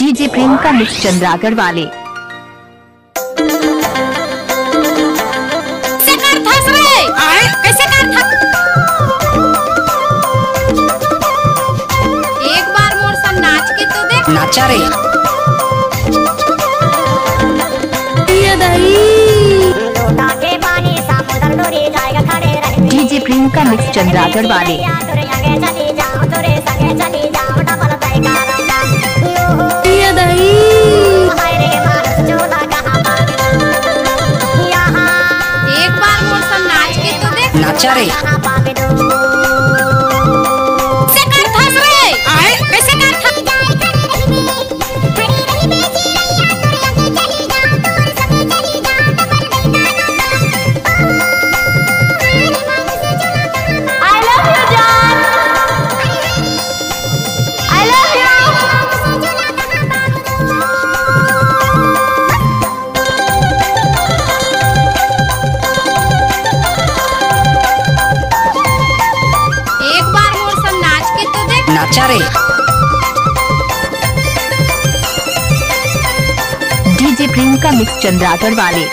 DJ Priyanka mix चंद्रागढ़ वाले। एक बार मोर संग नाच के तो देख। नाचा रे डीजे प्रियंका मिक्स चंद्रागढ़ वाले। एक बार मोर संग नाच के तो देख। नाचा रे नाचा रे डीजे प्रियंका मिक्स चंद्रागढ़ वाले।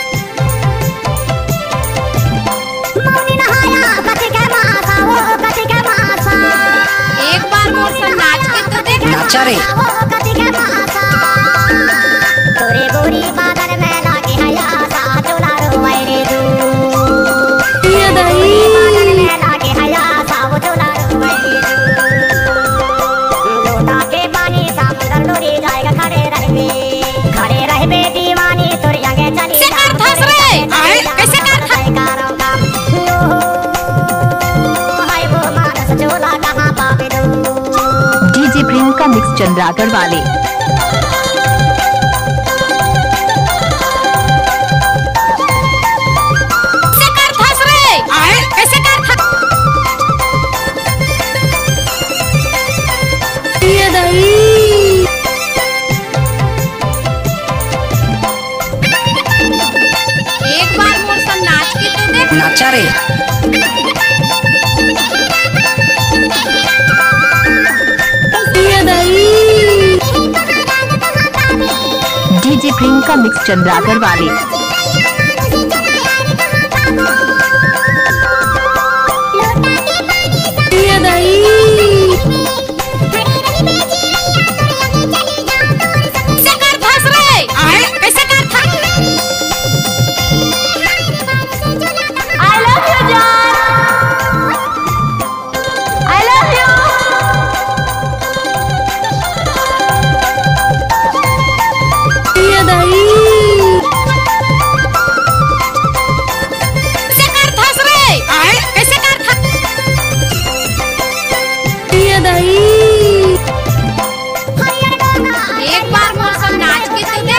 एक बार मोर संग नाच के तो देख। नाचा रे डीजे प्रियंका मिक्स चंद्रागढ़ वाले। एक बार मोर संग नाच के तो देख। नाचा रे डीजे प्रियंका मिक्स चंद्रागढ़ वाले।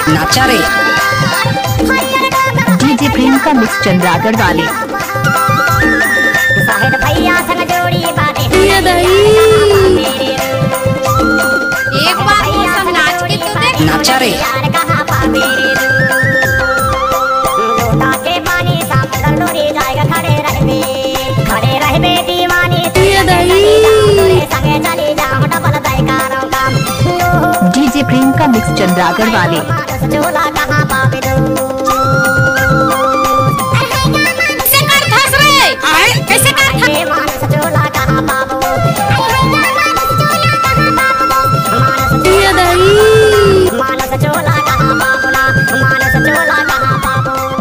नाचा रे डीजे प्रियंका मिक्स चंद्रागढ़ वाले। एक बार मोर संग नाच के तो देख। नाचा रे डीजे प्रियंका मिक्स चंद्रागढ़ वाले।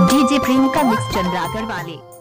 डीजे प्रियंका मिक्स चंद्रागढ़ वाले।